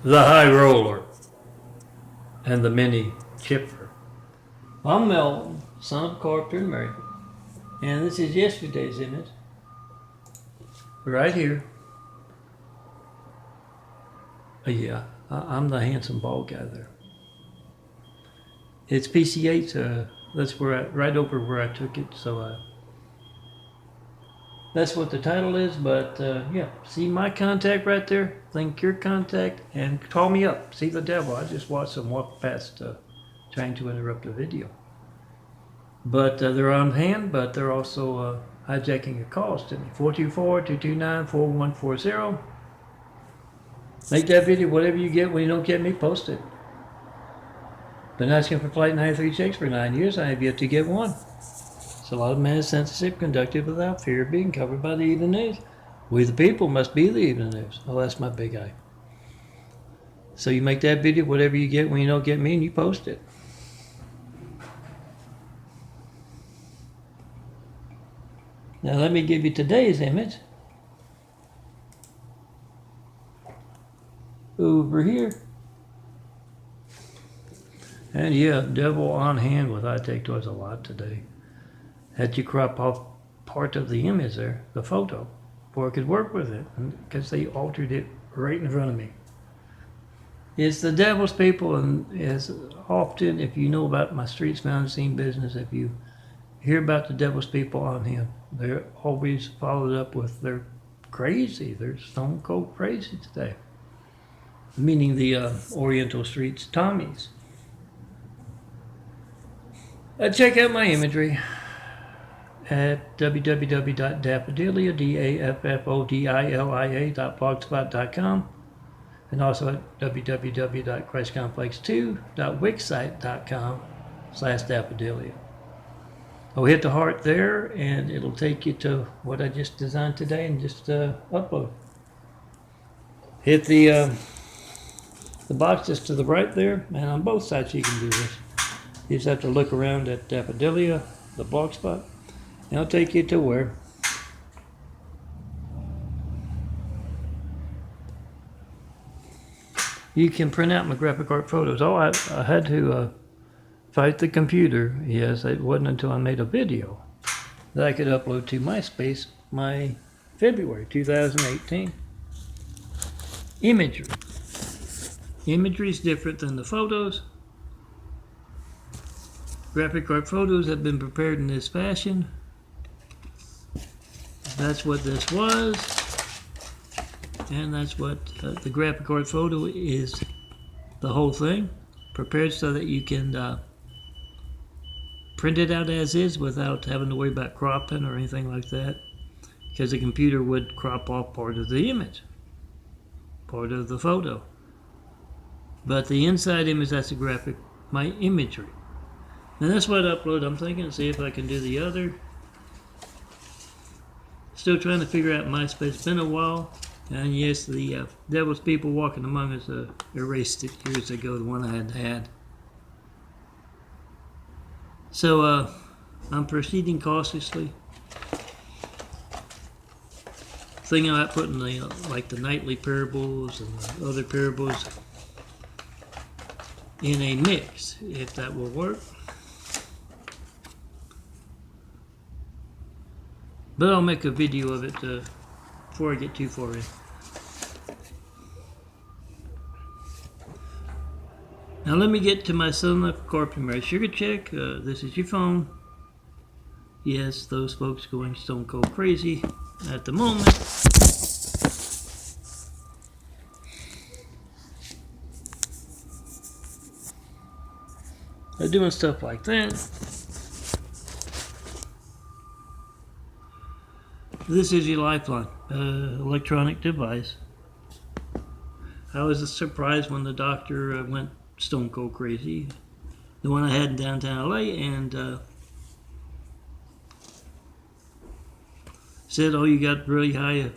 the high roller, and the mini chipper. I'm Melvin, son of Carpenter and Mary, and this is yesterday's image. Right here. Yeah, I'm the handsome bald guy there. It's PC8. That's where right over where I took it. So that's what the title is. But yeah, see my contact right there. Link your contact and call me up. See the devil. I just watched them walk past, trying to interrupt the video. But they're on hand. But they're also hijacking your calls to me. 424-229-4140. Make that video, whatever you get when you don't get me, post it. Been asking for Flight 93 checks for 9 years. I have yet to get one. It's a lot of managed censorship conducted without fear of being covered by the evening news. We the people must be the evening news. Oh, that's my big eye. So you make that video, whatever you get when you don't get me, and you post it. Now let me give you today's image. Over here. And yeah, devil on hand with I take towards a lot today. Had to crop off part of the image there, the photo, before I could work with it, because they altered it right in front of me. It's the devil's people, and as often, if you know about my streets found scene business, if you hear about the devil's people on him, they're always followed up with they're crazy, they're stone cold crazy today. Meaning the Oriental Streets Tommies. Check out my imagery at www.daffodilia.blogspot.com and also at www.christcomplex2.wixsite.com/daffodilia. Oh, hit the heart there and it'll take you to what I just designed today and just upload. Hit the box just to the right there, and on both sides you can do this. You just have to look around at Daffodilia, the blog spot, and I'll take you to where you can print out my graphic art photos. Oh, I had to fight the computer. Yes, it wasn't until I made a video that I could upload to MySpace my February 2018 imagery. Imagery is different than the photos. Graphic art photos have been prepared in this fashion. That's what this was. And that's what the graphic art photo is, the whole thing. Prepared so that you can print it out as is without having to worry about cropping or anything like that. Because the computer would crop off part of the image, part of the photo. But the inside image, that's the graphic, my imagery. And that's what I upload. I'm thinking to see if I can do the other. Still trying to figure out MySpace. It's been a while. And yes, the devil's people walking among us erased it years ago, the one I had. So I'm proceeding cautiously. Thinking about putting the nightly parables and the other parables in a mix, if that will work. But I'll make a video of it before I get too far in. Now let me get to my son of Carpenter. Sugar check. This is your phone. Yes, those folks going stone cold crazy at the moment. They're doing stuff like that. This is your lifeline, electronic device. I was surprised when the doctor went stone cold crazy. The one I had in downtown LA, and said, oh, you got really high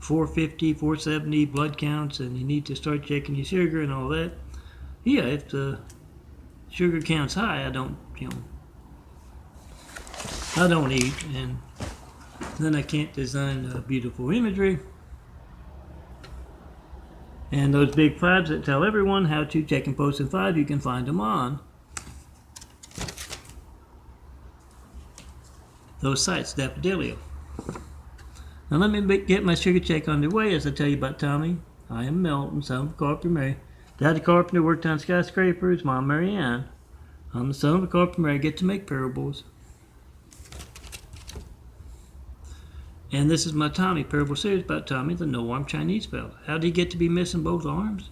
450, 470 blood counts, and you need to start checking your sugar and all that. Yeah, if the sugar count's high, I don't eat, and then I can't design beautiful imagery. And those big fives that tell everyone how to check and post in 5, you can find them on those sites, Daffodilio. Now let me get my sugar check underway as I tell you about Tommy. I am Milton, son of a carpenter Mary. Daddy carpenter worked on skyscrapers, Mom Mary Ann. I'm the son of a carpenter Mary. I get to make parables. And this is my Tommy parable series about Tommy, the no-arm Chinese fellow. How did he get to be missing both arms?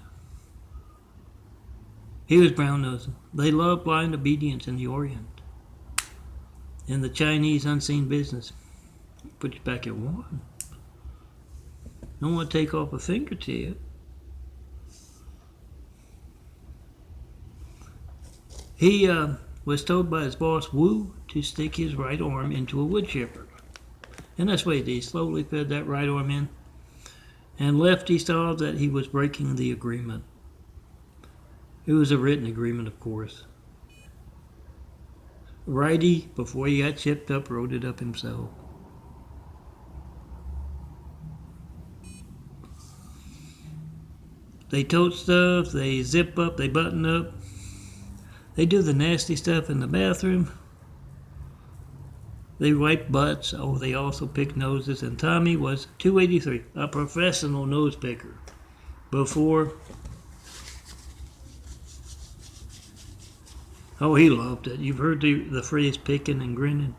He was brown-nosing. They love blind obedience in the Orient. In the Chinese unseen business, put you back at one. Don't want to take off a fingertip. He was told by his boss, Wu, to stick his right arm into a wood chipper. And that's what he did. He slowly fed that right arm in. And Leftie saw that he was breaking the agreement. It was a written agreement, of course. Righty, before he got chipped up, wrote it up himself. They tote stuff, they zip up, they button up. They do the nasty stuff in the bathroom. They wipe butts. Oh, they also pick noses. And Tommy was 283, a professional nose picker. Before, oh, he loved it. You've heard the phrase picking and grinning.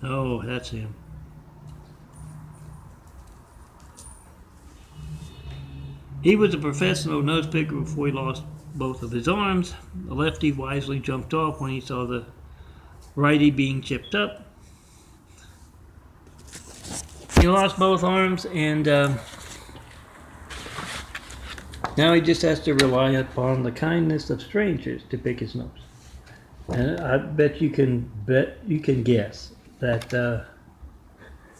Oh, that's him. He was a professional nose picker before he lost both of his arms. The lefty wisely jumped off when he saw the righty being chipped up. He lost both arms, and now he just has to rely upon the kindness of strangers to pick his nose. And I bet you can guess that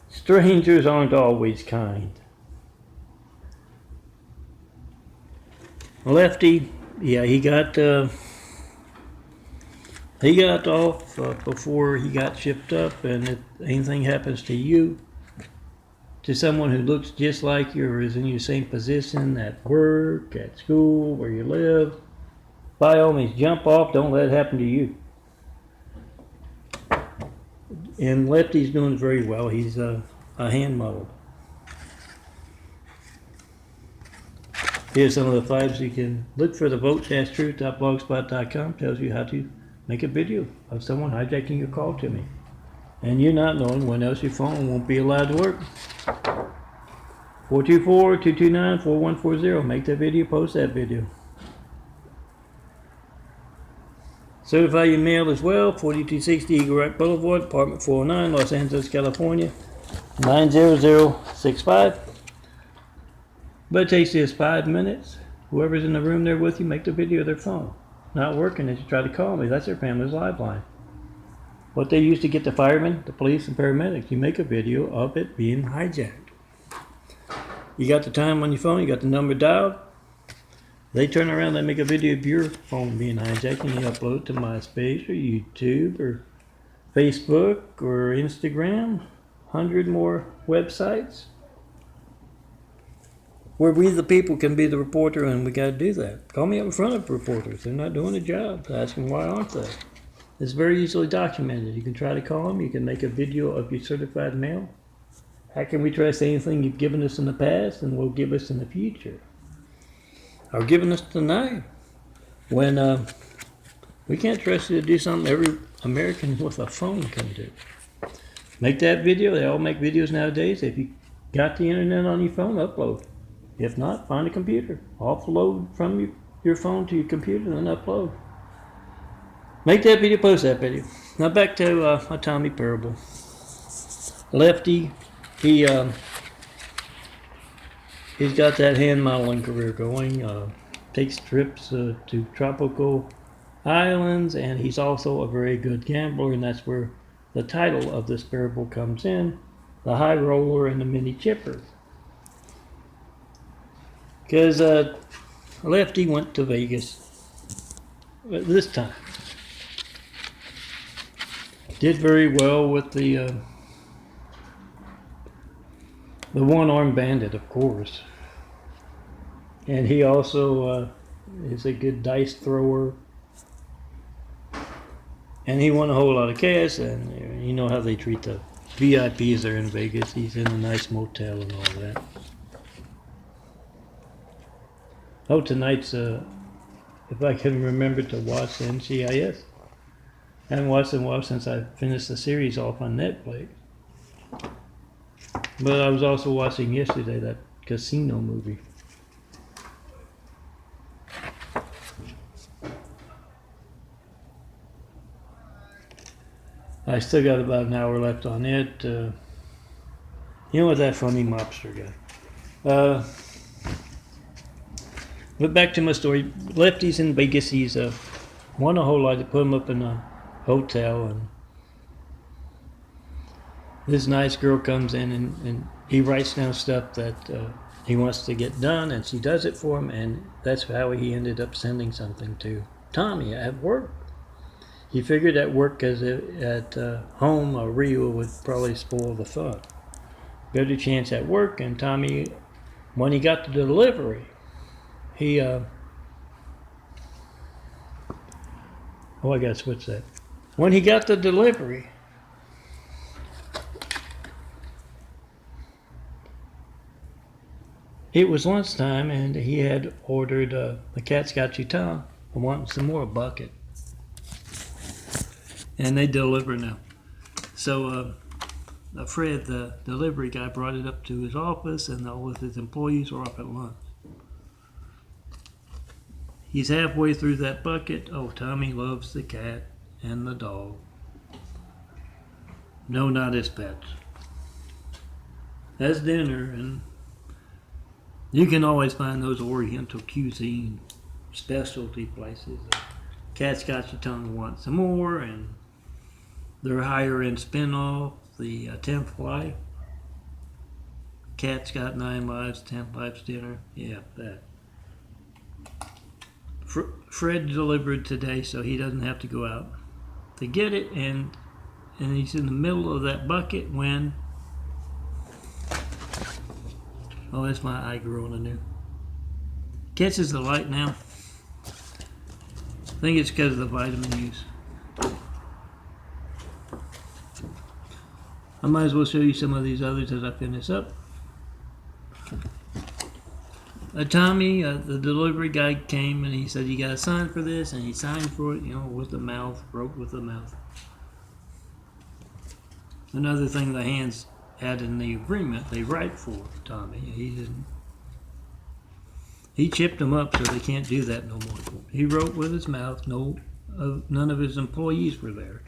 strangers aren't always kind. Lefty, yeah, he got off before he got shipped up, and if anything happens to you, to someone who looks just like you or is in your same position at work, at school, where you live, by all means, jump off. Don't let it happen to you. And Lefty's doing very well. He's a hand model. Here's some of the 5s you can look for. The vote-truth.blogspot.com tells you how to make a video of someone hijacking your call to me. And you're not knowing when else your phone won't be allowed to work. 424-229-4140. Make that video, post that video. Certify your mail as well. 4260 Eagle Rock Boulevard, Apartment 409, Los Angeles, California, 90065. But it takes just 5 minutes. Whoever's in the room there with you, make the video of their phone. Not working as you try to call me. That's their family's lifeline. What they use to get the firemen, the police, and paramedics. You make a video of it being hijacked. You got the time on your phone, you got the number dialed. They turn around, they make a video of your phone being hijacked, and you upload it to MySpace or YouTube or Facebook or Instagram. 100 more websites. Where we the people can be the reporter, and we got to do that. Call me up in front of reporters. They're not doing a job. Ask them why aren't they. It's very easily documented. You can try to call them. You can make a video of your certified mail. How can we trust anything you've given us in the past and will give us in the future? Or given us tonight, when we can't trust you to do something every American with a phone can do. Make that video. They all make videos nowadays. If you got the internet on your phone, upload. If not, find a computer. Offload from your phone to your computer, then upload. Make that video, post that video. Now back to my Tommy parable. Lefty, he's got that hand modeling career going. Takes trips to tropical islands, and he's also a very good gambler, and that's where the title of this parable comes in: the high roller and the mini chipper. Because Lefty went to Vegas this time. Did very well with the one-armed bandit, of course. And he also is a good dice thrower. And he won a whole lot of cash, and you know how they treat the VIPs there in Vegas. He's in a nice motel and all that. Oh, tonight's, if I can remember to watch NCIS. I haven't watched it in a while since I finished the series off on Netflix. But I was also watching yesterday that casino movie. I still got about an hour left on it. You know what, that funny mobster guy. But back to my story. Lefty's in Vegas. He's won a whole lot. To put him up in a hotel, and this nice girl comes in, and he writes down stuff that he wants to get done, and she does it for him, and that's how he ended up sending something to Tommy at work. He figured at work, because at home, Rio would probably spoil the fun. Better chance at work, and Tommy, when he got the delivery, he, I gotta switch that. When he got the delivery, it was lunchtime, and he had ordered the cat's got you tongue. I want some more, a bucket. And they deliver now. So Fred, the delivery guy, brought it up to his office, and all of his employees were off at lunch. He's halfway through that bucket. Oh, Tommy loves the cat and the dog. No, not his pets. That's dinner, and you can always find those Oriental cuisine specialty places. Cat's Got Your Tongue want some more, and their higher end spin-off, the 10th Life. Cat's Got 9 Lives, 10th Lives dinner. Yeah, that. Fred delivered today, so he doesn't have to go out to get it, and he's in the middle of that bucket when, oh, that's my eye growing anew. Catches the light now. I think it's because of the vitamin use. I might as well show you some of these others as I finish up. Tommy, the delivery guy came and he said, "You got to sign for this," and he signed for it, with the mouth, wrote with the mouth. Another thing the hands had in the agreement, they write for Tommy. He chipped them up, so they can't do that no more. He wrote with his mouth. None of his employees were there.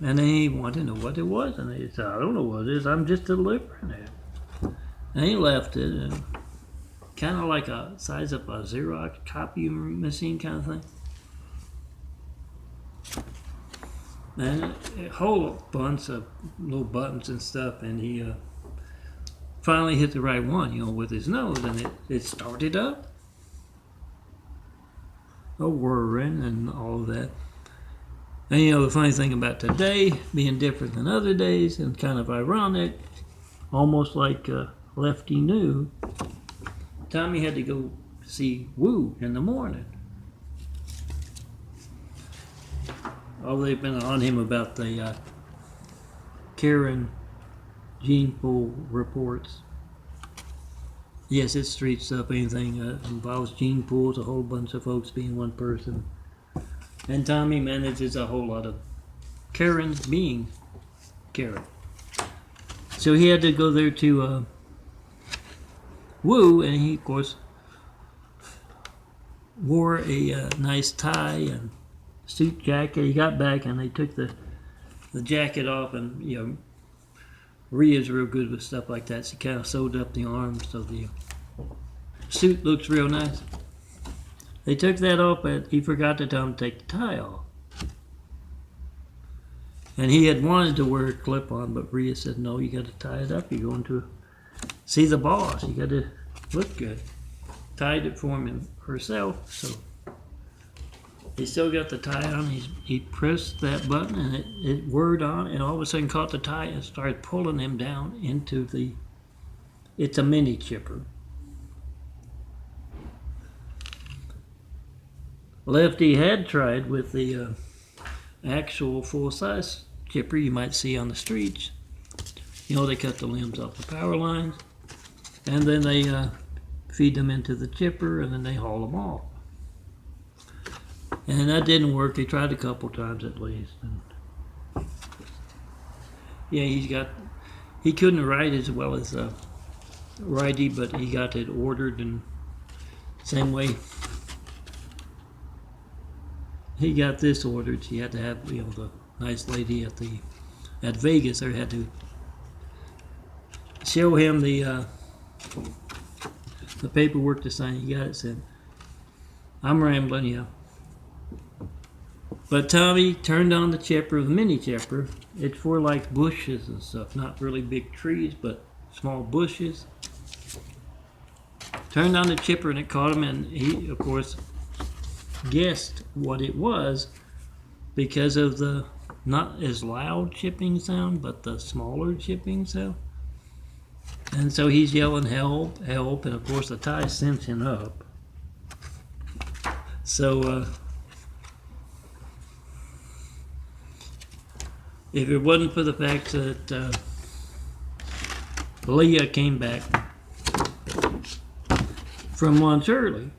And they wanted to know what it was, and they said, "I don't know what it is. I'm just delivering it." And he left it, and kind of like a size of a Xerox copy machine kind of thing. And a whole bunch of little buttons and stuff, and he finally hit the right one, with his nose, and it started up. A whirring and all of that. And the funny thing about today being different than other days, and kind of ironic, almost like Lefty knew, Tommy had to go see Woo in the morning. Oh, they've been on him about the Karen gene pool reports. Yes, it's street stuff. Anything involves gene pools, a whole bunch of folks being one person. And Tommy manages a whole lot of Karens being Karen. So he had to go there to Woo, and he, of course, wore a nice tie and suit jacket. He got back, and they took the jacket off, and Rhea's real good with stuff like that. She kind of sewed up the arms so the suit looks real nice. They took that off, but he forgot to tell him to take the tie off. And he had wanted to wear a clip-on, but Rhea said, "No, you got to tie it up. You're going to see the boss. You got to look good." Tied it for him herself, so he still got the tie on. He pressed that button, and it whirred on, and all of a sudden caught the tie and started pulling him down into it's a mini chipper. Lefty had tried with the actual full-size chipper you might see on the streets. You know, they cut the limbs off the power lines, and then they feed them into the chipper, and then they haul them off. And that didn't work. He tried a couple times at least. And yeah, he couldn't write as well as righty, but he got it ordered, and same way he got this ordered. He had to have, you know, the nice lady at Vegas there had to show him the paperwork to sign. He got it sent. I'm rambling, yeah. But Tommy turned on the chipper, the mini chipper. It's for like bushes and stuff, not really big trees, but small bushes. Turned on the chipper and it caught him, and he, of course, guessed what it was because of the not as loud chipping sound, but the smaller chipping sound. And so he's yelling, help, help, and of course the tie sends him up. So if it wasn't for the fact that Leah came back from lunch early,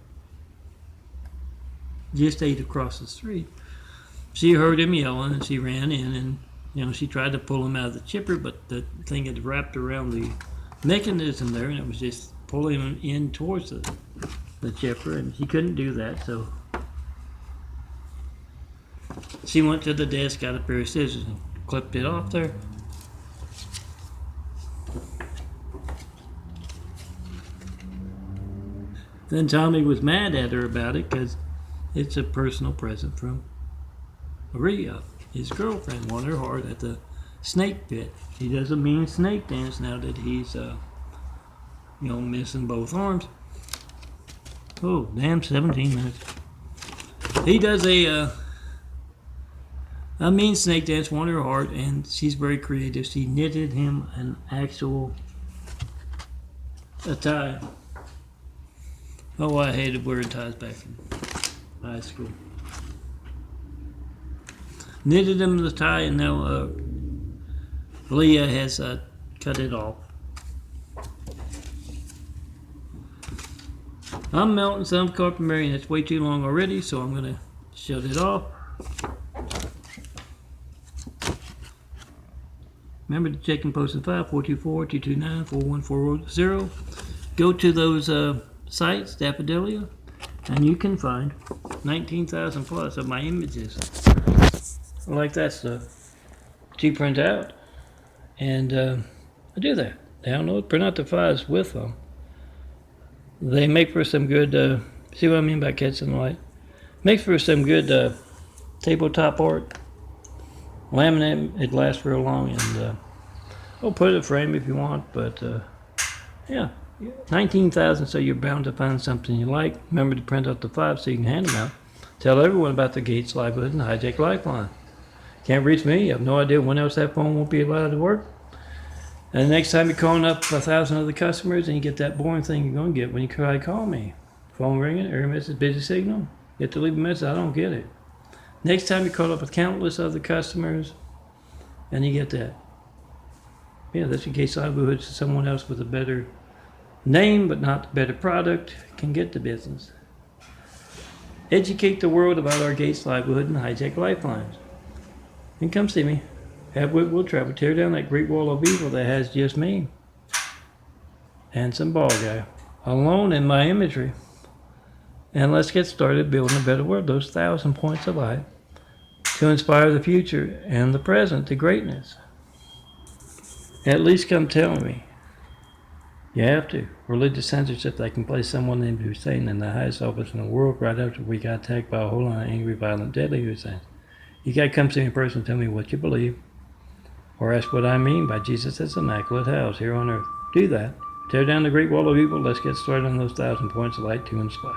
just ate across the street, she heard him yelling and she ran in, and you know, she tried to pull him out of the chipper, but the thing had wrapped around the mechanism there, and it was just pulling him in towards the chipper, and she couldn't do that. So she went to the desk, got a pair of scissors, and clipped it off there. Then Tommy was mad at her about it because it's a personal present from Maria, his girlfriend. Won her heart at the snake pit. He does a mean snake dance now that he's, you know, missing both arms. Oh, damn, 17 minutes. He does a mean snake dance, won her heart, and she's very creative. She knitted him an actual tie. Oh, I hated wearing ties back in high school. Knitted him the tie, and now Leah has cut it off. I'm melting some carpentry, and it's way too long already, so I'm going to shut it off. Remember to check and post at 5-424-229-4140. Go to those sites, Daffodilia, and you can find 19,000 plus of my images. I like that stuff. She print out, and I do that. Download, print out the files with them. They make for some good, see what I mean by catching light? Makes for some good tabletop art. Laminate, it lasts real long, and I'll put it in a frame if you want, but yeah. 19,000, so you're bound to find something you like. Remember to print out the 5 so you can hand them out. Tell everyone about the Gates Livelihood and Hijack Lifeline. Can't reach me, you have no idea when else that phone won't be allowed to work. And the next time you're calling up 1,000 other customers and you get that boring thing you're going to get when you try to call me. Phone ringing, error message, busy signal. You have to leave a message, I don't get it. Next time you call up with countless other customers and you get that. Yeah, that's your Gates Livelihood, so someone else with a better name but not the better product can get the business. Educate the world about our Gates Livelihood and Hijack Lifelines. And come see me. Have wit, will travel. Tear down that great wall of evil that has just me and some ball guy alone in my imagery. And let's get started building a better world. Those 1,000 points of light to inspire the future and the present to greatness. At least come tell me. You have to. Religious censorship, they can place someone named Hussein in the highest office in the world right after we got attacked by a whole lot of angry, violent, deadly Husseins. You got to come see me in person and tell me what you believe, or ask what I mean by Jesus' immaculate house here on earth. Do that. Tear down the great wall of evil. Let's get started on those 1,000 points of light to inspire.